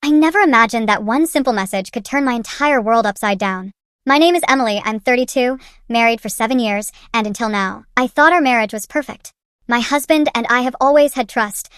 I never imagined that one simple message could turn my entire world upside down. My name is Emily, I'm 32, married for 7 years, and until now, I thought our marriage was perfect. My husband and I have always had trust.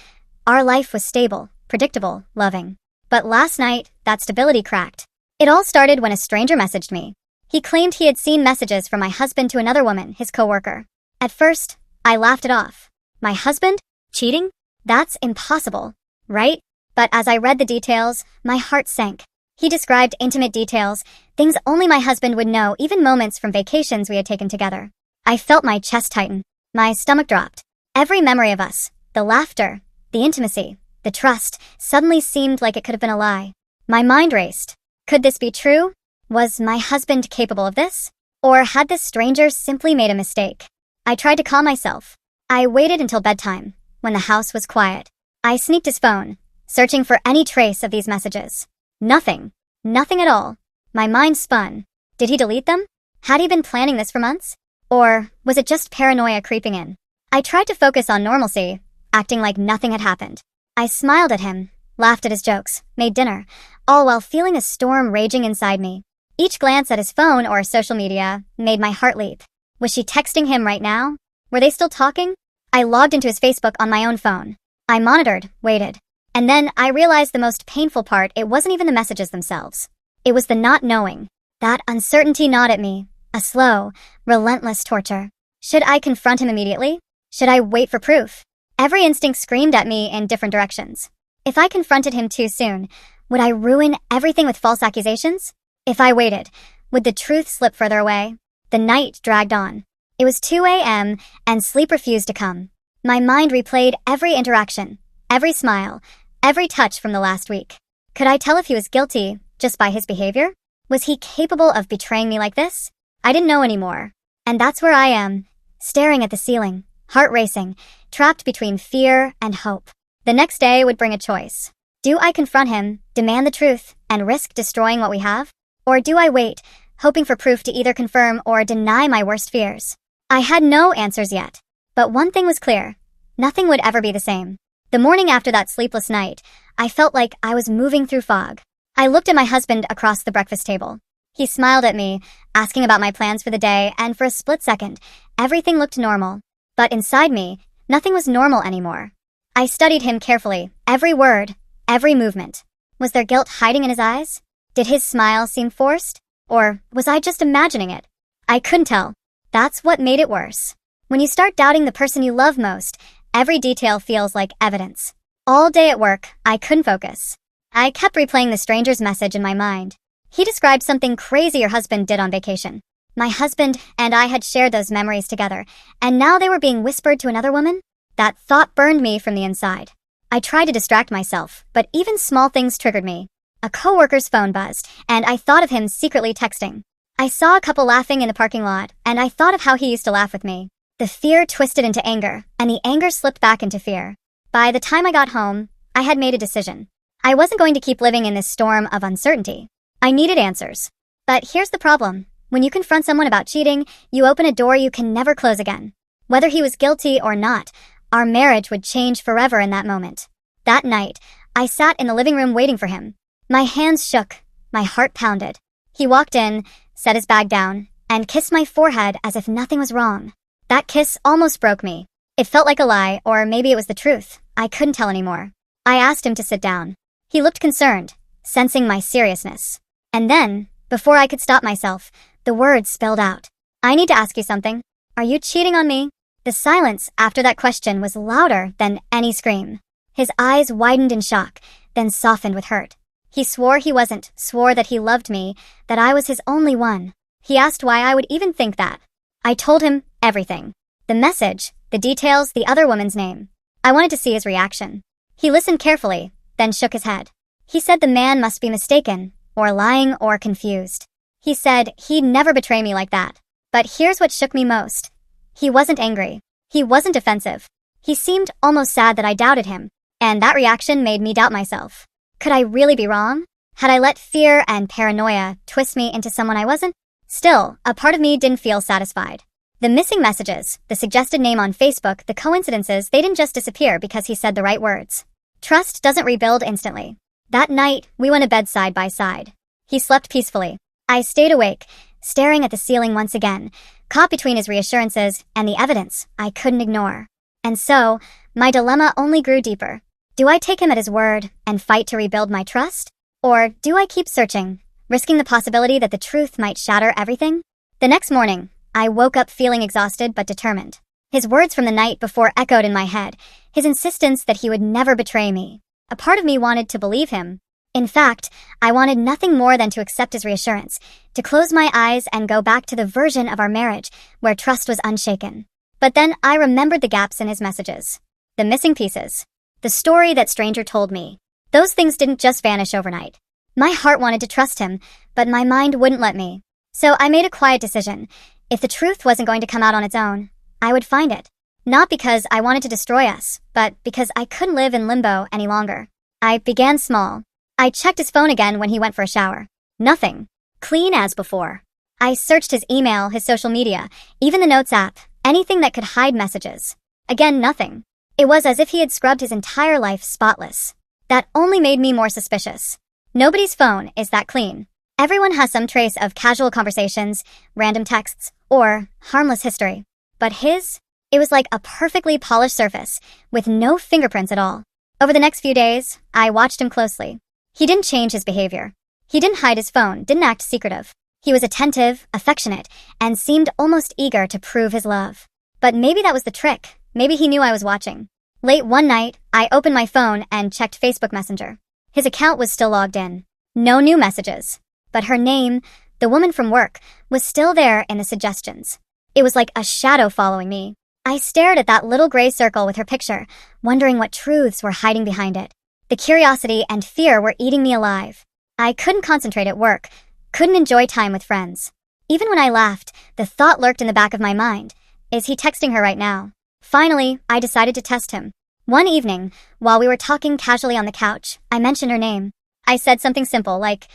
Our life was stable, predictable, loving. But last night, that stability cracked. It all started when a stranger messaged me. He claimed he had seen messages from my husband to another woman, his coworker. At first, I laughed it off. My husband? Cheating? That's impossible, right? But as I read the details, my heart sank. He described intimate details, things only my husband would know, even moments from vacations we had taken together. I felt my chest tighten. My stomach dropped. Every memory of us, the laughter, the intimacy, the trust, suddenly seemed like it could have been a lie. My mind raced. Could this be true? Was my husband capable of this? Or had this stranger simply made a mistake? I tried to calm myself. I waited until bedtime, when the house was quiet. I sneaked his phone, searching for any trace of these messages. Nothing. Nothing at all. My mind spun. Did he delete them? Had he been planning this for months? Or was it just paranoia creeping in? I tried to focus on normalcy, acting like nothing had happened. I smiled at him, laughed at his jokes, made dinner, all while feeling a storm raging inside me. Each glance at his phone or social media made my heart leap. Was she texting him right now? Were they still talking? I logged into his Facebook on my own phone. I monitored, waited. And then I realized the most painful part, it wasn't even the messages themselves. It was the not knowing. That uncertainty gnawed at me. A slow, relentless torture. Should I confront him immediately? Should I wait for proof? Every instinct screamed at me in different directions. If I confronted him too soon, would I ruin everything with false accusations? If I waited, would the truth slip further away? The night dragged on. It was 2 a.m. and sleep refused to come. My mind replayed every interaction, every smile, every touch from the last week. Could I tell if he was guilty just by his behavior? Was he capable of betraying me like this? I didn't know anymore. And that's where I am, staring at the ceiling, heart racing, trapped between fear and hope. The next day would bring a choice. Do I confront him, demand the truth, and risk destroying what we have? Or do I wait, hoping for proof to either confirm or deny my worst fears? I had no answers yet. But one thing was clear. Nothing would ever be the same. The morning after that sleepless night, I felt like I was moving through fog. I looked at my husband across the breakfast table. He smiled at me, asking about my plans for the day, and for a split second, everything looked normal. But inside me, nothing was normal anymore. I studied him carefully, every word, every movement. Was there guilt hiding in his eyes? Did his smile seem forced? Or was I just imagining it? I couldn't tell. That's what made it worse. When you start doubting the person you love most, every detail feels like evidence. All day at work, I couldn't focus. I kept replaying the stranger's message in my mind. He described something crazy your husband did on vacation. My husband and I had shared those memories together, and now they were being whispered to another woman? That thought burned me from the inside. I tried to distract myself, but even small things triggered me. A coworker's phone buzzed, and I thought of him secretly texting. I saw a couple laughing in the parking lot, and I thought of how he used to laugh with me. The fear twisted into anger, and the anger slipped back into fear. By the time I got home, I had made a decision. I wasn't going to keep living in this storm of uncertainty. I needed answers. But here's the problem. When you confront someone about cheating, you open a door you can never close again. Whether he was guilty or not, our marriage would change forever in that moment. That night, I sat in the living room waiting for him. My hands shook, my heart pounded. He walked in, set his bag down, and kissed my forehead as if nothing was wrong. That kiss almost broke me. It felt like a lie, or maybe it was the truth. I couldn't tell anymore. I asked him to sit down. He looked concerned, sensing my seriousness. And then, before I could stop myself, the words spilled out. I need to ask you something. Are you cheating on me? The silence after that question was louder than any scream. His eyes widened in shock, then softened with hurt. He swore he wasn't, swore that he loved me, that I was his only one. He asked why I would even think that. I told him everything. The message, the details, the other woman's name. I wanted to see his reaction. He listened carefully, then shook his head. He said the man must be mistaken, or lying, or confused. He said he'd never betray me like that. But here's what shook me most. He wasn't angry. He wasn't defensive. He seemed almost sad that I doubted him, and that reaction made me doubt myself. Could I really be wrong? Had I let fear and paranoia twist me into someone I wasn't? Still, a part of me didn't feel satisfied. The missing messages, the suggested name on Facebook, the coincidences, they didn't just disappear because he said the right words. Trust doesn't rebuild instantly. That night, we went to bed side by side. He slept peacefully. I stayed awake, staring at the ceiling once again, caught between his reassurances and the evidence I couldn't ignore. And so, my dilemma only grew deeper. Do I take him at his word and fight to rebuild my trust? Or do I keep searching, risking the possibility that the truth might shatter everything? The next morning, I woke up feeling exhausted but determined. His words from the night before echoed in my head, his insistence that he would never betray me. A part of me wanted to believe him. In fact, I wanted nothing more than to accept his reassurance, to close my eyes and go back to the version of our marriage where trust was unshaken. But then I remembered the gaps in his messages. The missing pieces. The story that stranger told me. Those things didn't just vanish overnight. My heart wanted to trust him, but my mind wouldn't let me. So I made a quiet decision. If the truth wasn't going to come out on its own, I would find it. Not because I wanted to destroy us, but because I couldn't live in limbo any longer. I began small. I checked his phone again when he went for a shower. Nothing. Clean as before. I searched his email, his social media, even the Notes app, anything that could hide messages. Again, nothing. It was as if he had scrubbed his entire life spotless. That only made me more suspicious. Nobody's phone is that clean. Everyone has some trace of casual conversations, random texts, or harmless history. But his? It was like a perfectly polished surface, with no fingerprints at all. Over the next few days, I watched him closely. He didn't change his behavior. He didn't hide his phone, didn't act secretive. He was attentive, affectionate, and seemed almost eager to prove his love. But maybe that was the trick. Maybe he knew I was watching. Late one night, I opened my phone and checked Facebook Messenger. His account was still logged in. No new messages. But her name, the woman from work, was still there in the suggestions. It was like a shadow following me. I stared at that little gray circle with her picture, wondering what truths were hiding behind it. The curiosity and fear were eating me alive. I couldn't concentrate at work, couldn't enjoy time with friends. Even when I laughed, the thought lurked in the back of my mind. Is he texting her right now? Finally, I decided to test him. One evening, while we were talking casually on the couch, I mentioned her name. I said something simple like,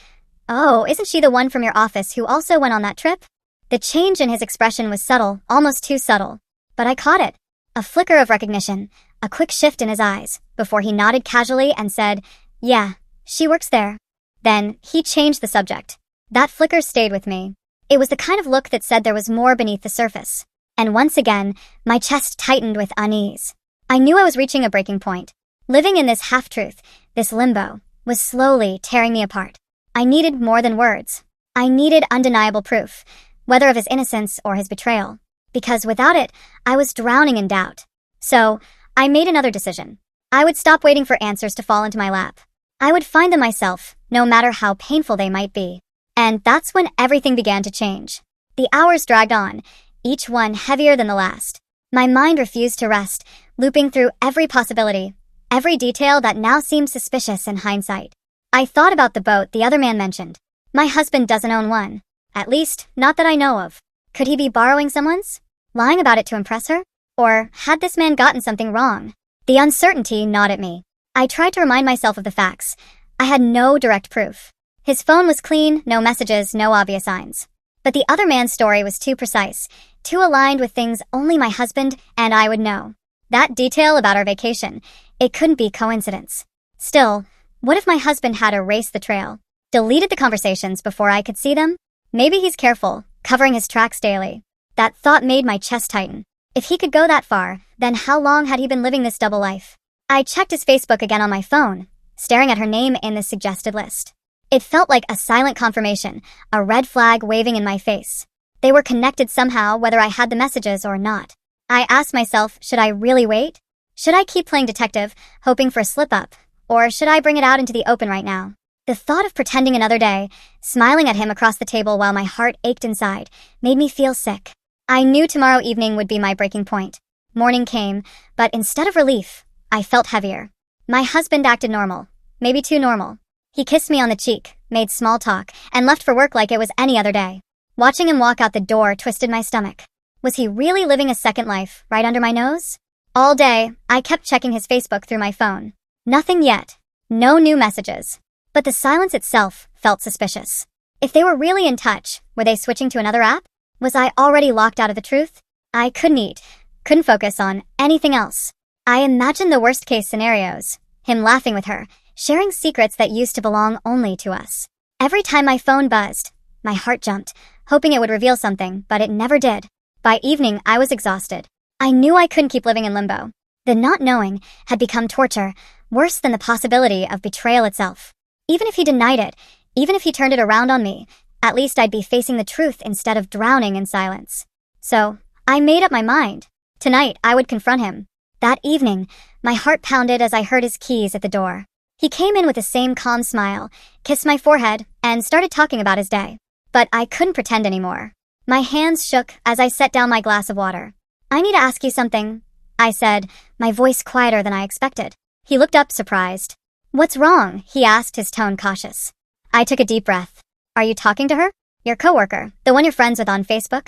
"Oh, isn't she the one from your office who also went on that trip?" The change in his expression was subtle, almost too subtle. But I caught it. A flicker of recognition, a quick shift in his eyes, before he nodded casually and said, "Yeah, she works there." Then, he changed the subject. That flicker stayed with me. It was the kind of look that said there was more beneath the surface. And once again, my chest tightened with unease. I knew I was reaching a breaking point. Living in this half-truth, this limbo, was slowly tearing me apart. I needed more than words. I needed undeniable proof, whether of his innocence or his betrayal. Because without it, I was drowning in doubt. So, I made another decision. I would stop waiting for answers to fall into my lap. I would find them myself, no matter how painful they might be. And that's when everything began to change. The hours dragged on, each one heavier than the last. My mind refused to rest, looping through every possibility, every detail that now seemed suspicious in hindsight. I thought about the boat the other man mentioned. My husband doesn't own one. At least, not that I know of. Could he be borrowing someone's? Lying about it to impress her? Or had this man gotten something wrong? The uncertainty gnawed at me. I tried to remind myself of the facts. I had no direct proof. His phone was clean, no messages, no obvious signs. But the other man's story was too precise, too aligned with things only my husband and I would know. That detail about our vacation, it couldn't be coincidence. Still, what if my husband had erased the trail, deleted the conversations before I could see them? Maybe he's careful, covering his tracks daily. That thought made my chest tighten. If he could go that far, then how long had he been living this double life? I checked his Facebook again on my phone, staring at her name in the suggested list. It felt like a silent confirmation, a red flag waving in my face. They were connected somehow, whether I had the messages or not. I asked myself, should I really wait? Should I keep playing detective, hoping for a slip-up? Or should I bring it out into the open right now? The thought of pretending another day, smiling at him across the table while my heart ached inside, made me feel sick. I knew tomorrow evening would be my breaking point. Morning came, but instead of relief, I felt heavier. My husband acted normal, maybe too normal. He kissed me on the cheek, made small talk, and left for work like it was any other day. Watching him walk out the door twisted my stomach. Was he really living a second life right under my nose? All day, I kept checking his Facebook through my phone. Nothing yet. No new messages. But the silence itself felt suspicious. If they were really in touch, were they switching to another app? Was I already locked out of the truth? I couldn't eat, couldn't focus on anything else. I imagined the worst-case scenarios. Him laughing with her, sharing secrets that used to belong only to us. Every time my phone buzzed, my heart jumped, hoping it would reveal something, but it never did. By evening, I was exhausted. I knew I couldn't keep living in limbo. The not knowing had become torture, worse than the possibility of betrayal itself. Even if he denied it, even if he turned it around on me, at least I'd be facing the truth instead of drowning in silence. So, I made up my mind. Tonight, I would confront him. That evening, my heart pounded as I heard his keys at the door. He came in with the same calm smile, kissed my forehead, and started talking about his day. But I couldn't pretend anymore. My hands shook as I set down my glass of water. "I need to ask you something," I said, my voice quieter than I expected. He looked up, surprised. "What's wrong?" he asked, his tone cautious. I took a deep breath. "Are you talking to her? Your coworker, the one you're friends with on Facebook?"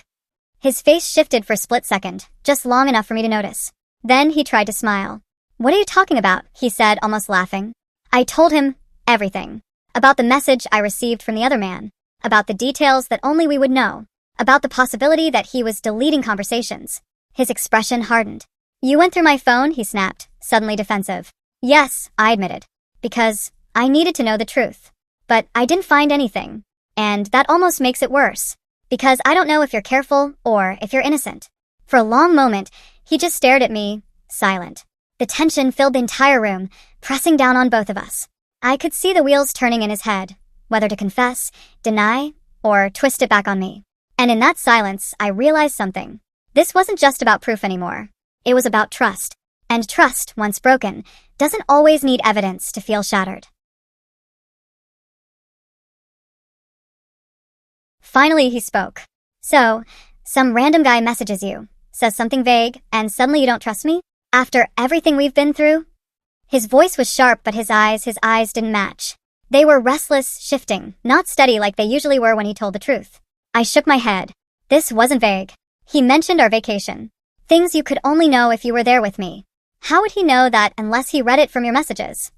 His face shifted for a split second, just long enough for me to notice. Then he tried to smile. "What are you talking about?" he said, almost laughing. I told him everything. About the message I received from the other man. About the details that only we would know. About the possibility that he was deleting conversations. His expression hardened. "You went through my phone?" he snapped, suddenly defensive. "Yes," I admitted. Because I needed to know the truth. But I didn't find anything. And that almost makes it worse. Because I don't know if you're careful or if you're innocent. For a long moment, he just stared at me, silent. The tension filled the entire room, pressing down on both of us. I could see the wheels turning in his head, whether to confess, deny, or twist it back on me. And in that silence, I realized something. This wasn't just about proof anymore. It was about trust. And trust, once broken, doesn't always need evidence to feel shattered. Finally, he spoke. "So, some random guy messages you, says something vague, and suddenly you don't trust me? After everything we've been through?" His voice was sharp, but his eyes didn't match. They were restless, shifting, not steady like they usually were when he told the truth. I shook my head. This wasn't vague. He mentioned our vacation. Things you could only know if you were there with me. How would he know that unless he read it from your messages?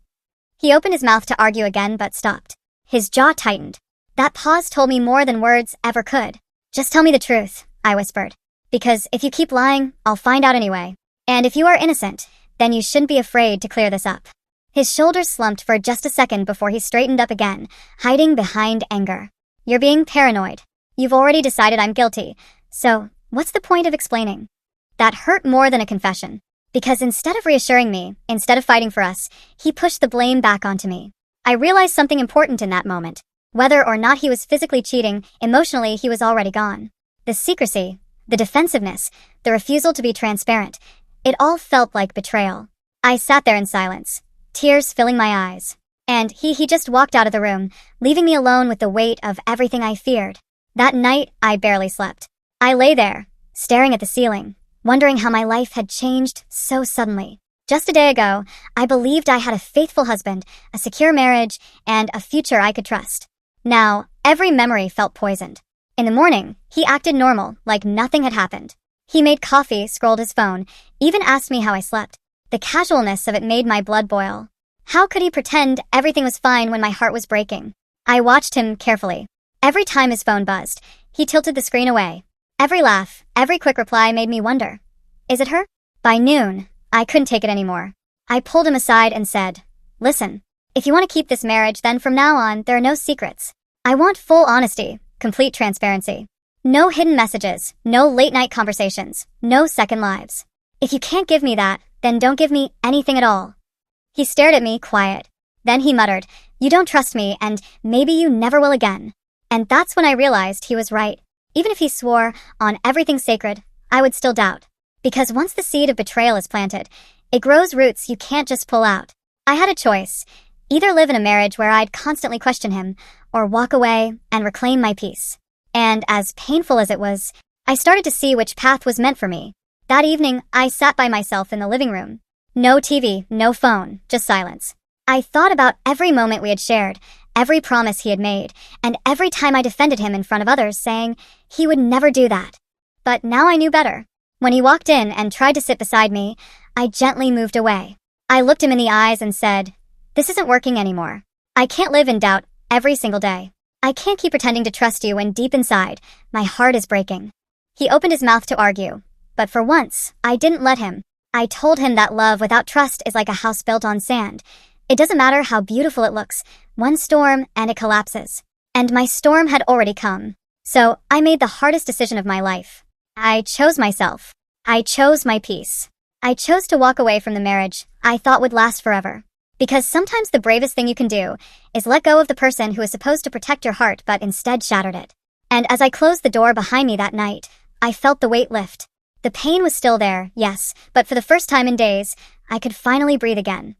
He opened his mouth to argue again, but stopped. His jaw tightened. That pause told me more than words ever could. "Just tell me the truth," I whispered. "Because if you keep lying, I'll find out anyway. And if you are innocent, then you shouldn't be afraid to clear this up." His shoulders slumped for just a second before he straightened up again, hiding behind anger. "You're being paranoid. You've already decided I'm guilty. So, what's the point of explaining?" That hurt more than a confession. Because instead of reassuring me, instead of fighting for us, he pushed the blame back onto me. I realized something important in that moment. Whether or not he was physically cheating, emotionally he was already gone. The secrecy, the defensiveness, the refusal to be transparent, it all felt like betrayal. I sat there in silence, tears filling my eyes. And he just walked out of the room, leaving me alone with the weight of everything I feared. That night, I barely slept. I lay there, staring at the ceiling, wondering how my life had changed so suddenly. Just a day ago, I believed I had a faithful husband, a secure marriage, and a future I could trust. Now, every memory felt poisoned. In the morning, he acted normal, like nothing had happened. He made coffee, scrolled his phone, even asked me how I slept. The casualness of it made my blood boil. How could he pretend everything was fine when my heart was breaking? I watched him carefully. Every time his phone buzzed, he tilted the screen away. Every laugh, every quick reply made me wonder, is it her? By noon, I couldn't take it anymore. I pulled him aside and said, "Listen, if you want to keep this marriage, then from now on, there are no secrets. I want full honesty, complete transparency. No hidden messages, no late-night conversations, no second lives. If you can't give me that, then don't give me anything at all." He stared at me, quiet. Then he muttered, "You don't trust me, and maybe you never will again." And that's when I realized he was right. Even if he swore on everything sacred, I would still doubt. Because once the seed of betrayal is planted, it grows roots you can't just pull out. I had a choice. Either live in a marriage where I'd constantly question him, or walk away and reclaim my peace. And as painful as it was, I started to see which path was meant for me. That evening, I sat by myself in the living room. No TV, no phone, just silence. I thought about every moment we had shared, every promise he had made, and every time I defended him in front of others, saying he would never do that. But now I knew better. When he walked in and tried to sit beside me, I gently moved away. I looked him in the eyes and said, "This isn't working anymore. I can't live in doubt every single day. I can't keep pretending to trust you when deep inside, my heart is breaking." He opened his mouth to argue, but for once, I didn't let him. I told him that love without trust is like a house built on sand. It doesn't matter how beautiful it looks, one storm and it collapses. And my storm had already come. So I made the hardest decision of my life. I chose myself. I chose my peace. I chose to walk away from the marriage I thought would last forever. Because sometimes the bravest thing you can do is let go of the person who is supposed to protect your heart but instead shattered it. And as I closed the door behind me that night, I felt the weight lift. The pain was still there, yes, but for the first time in days, I could finally breathe again.